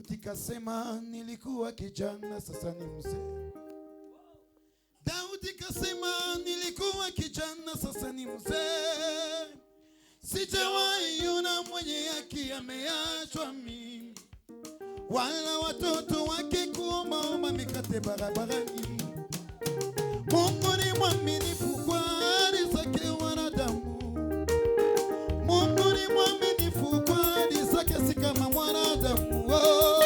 Daudi kasema nilikuwa kijana sasa ni mzee. Daudi kasema nilikuwa kijana sasa ni mzee. Sijawahi ona mwenye haki ameachwa mimi, wala watoto wake kuomba mikate barabarani. Mungu ni mwaminifu kwa ahadi zake wanadamu. Mungu ni mwaminifu kwa ahadi zake, si kama mwanadamu. Oh,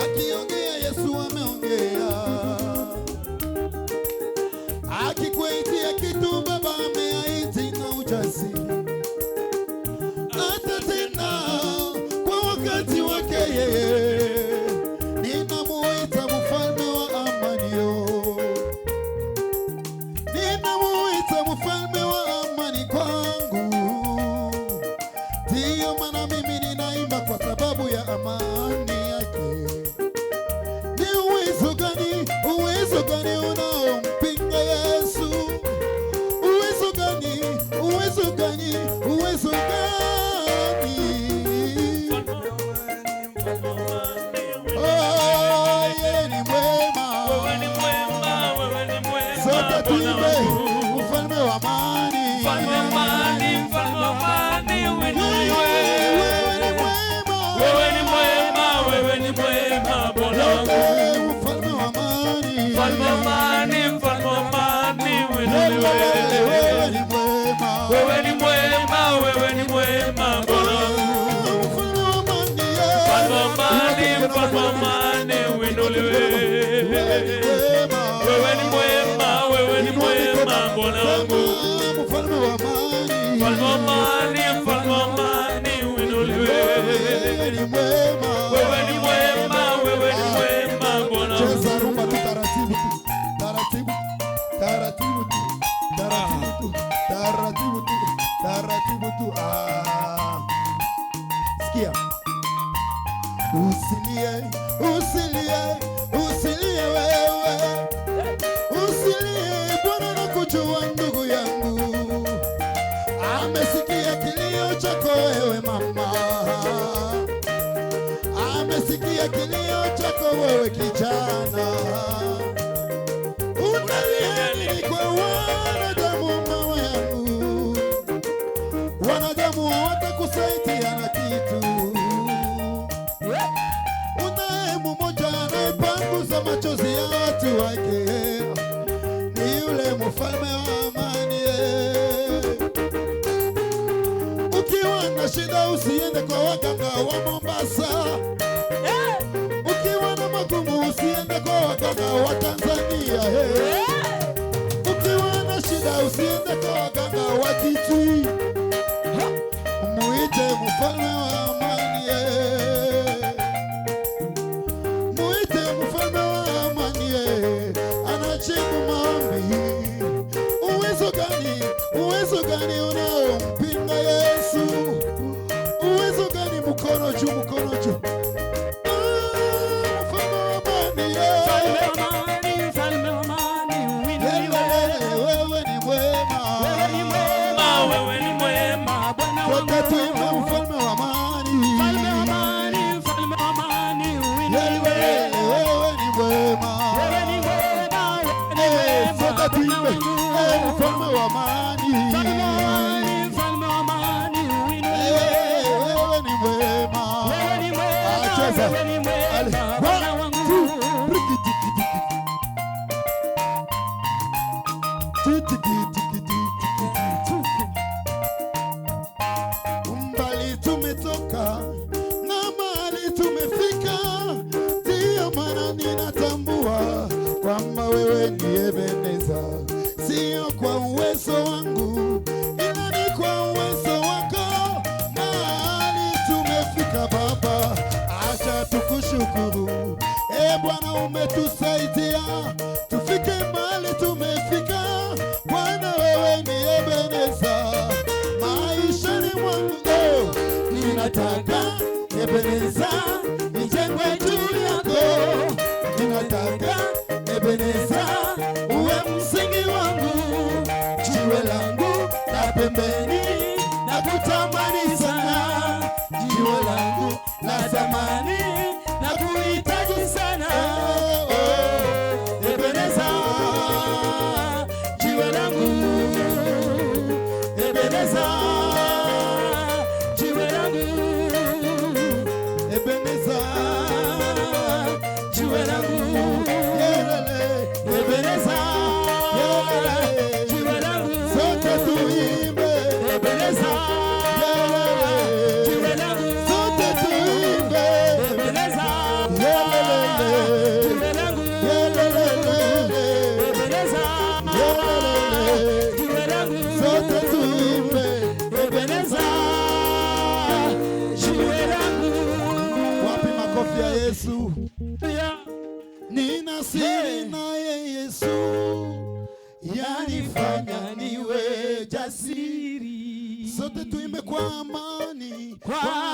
akiongea Yesu ameongea, akikuitia kitu Baba ameahidi na ujasiri atatenda kwa wakati wake yeye. Ninamuita mfalme wa amani, ninamuita mfalme wa amani kwangu. Ndiyo maana mimi ninaimba kwa sababu ya amani yake. Ni uwezo gani unaompinga Yesu? Uwezo gani? Oh, yeye ni mwema. Sote tuimbe mfalme wa amani. Sikia. Usilie wewe. Usilie, Bwana anakujua ndugu yangu. Amesikia kilio chako wewe mama. Amesikia kilio chako wewe kijana. Unalia nini kwa wanadamu mama yangu? Wanadamu hawatakusaidia na kitu. Unaye mmoja anayepanguza machozi ya watu wake, ni yule mfalme wa amani. Ukiwa na shida usiende kwa waganga wa Mombasa. Ukiwa na magumu usiende kwa waganga wa Tanzania. Ukiwa na shida usiende kwa waganga wa Kitui. Muite mfalme wa amani. Muite mfalme wa amani. Anajibu maombi. Uwezo gani unaompinga Yesu? Uwezo gani? Mkono juu, mkono juu. Mfalme wa amani. Wewe ni mwema. Sote tuimbe mfalme wa amani. Wewe ni mwema. Sote tuimbe mfalme wa amani. Wewe ni mwema. Acheza. Mbali tumetoka na mahali tumefika, ndiyo maana ninatambua kwamba wewe ni Ebeneza. Sio kwa uwezo wangu, ila ni kwa uwezo wako. Mahali tumefika Baba, acha tukushukuru. Bwana umetusaidia tufike mahali tumefika. Bwana wewe ni Ebeneza maishani mwangu. Ninataka Ebeneza nijengwe juu yako. Ninataka Ebeneza uwe msingi wangu, jiwe langu la pembeni na kutamani sana, jiwe langu la zamani na vya Yesu. Nina siri naye Yesu, yanifanya niwe jasiri. Sote tuimbe kwa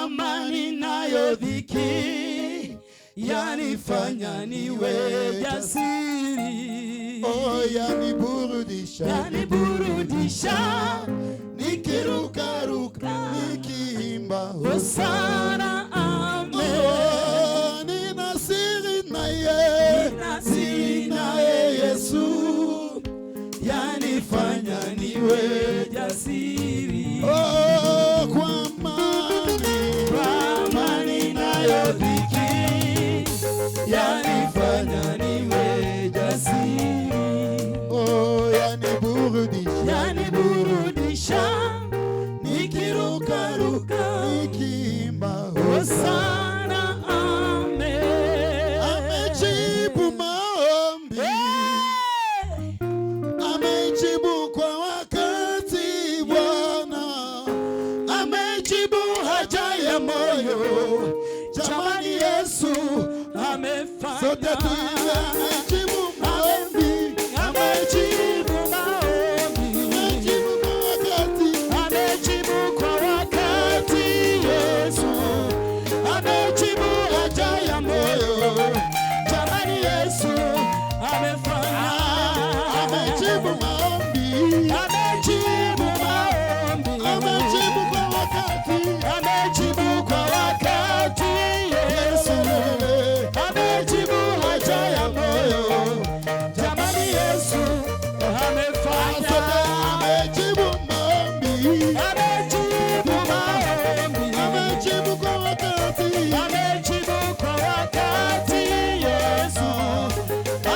amani nayo dhiki, yanifanya niwe jasiri. Oh, yaniburudisha nikiruka ruka nikiimba hosana amen. Oh, nina siri naye Yesu, yanifanya niwe jasiri. Oh, kwa amani nayo dhiki, yanifanya niwe jasiri. Oh, yaniburudisha nikiruka ruka nikiimba hosana amen. Amejibu maombi, amejibu kwa wakati Bwana, amejibu haja ya moyo. Jamani, Yesu amefanya. Sote tuimbe amejibu maombi, amejibu kwa wakati Yesu, amejibu haja ya moyo. Jamani, Yesu amefanya. Amejibu maombi, amejibu kwa wakati, amejibu kwa wakati Yesu, amejibu haja ya moyo. Jamani, Yesu amefanya. Amejibu maombi, amejibu kwa wakati, amejibu kwa wakati Yesu,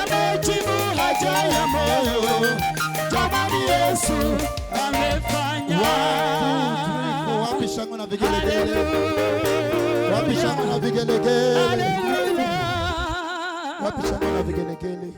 amejibu haja ya moyo. Jamani, Yesu amefanya. Wapi shangwe na vigelegele? Wapi shangwe na vigelegele? Wapi shangwe na vigelegele?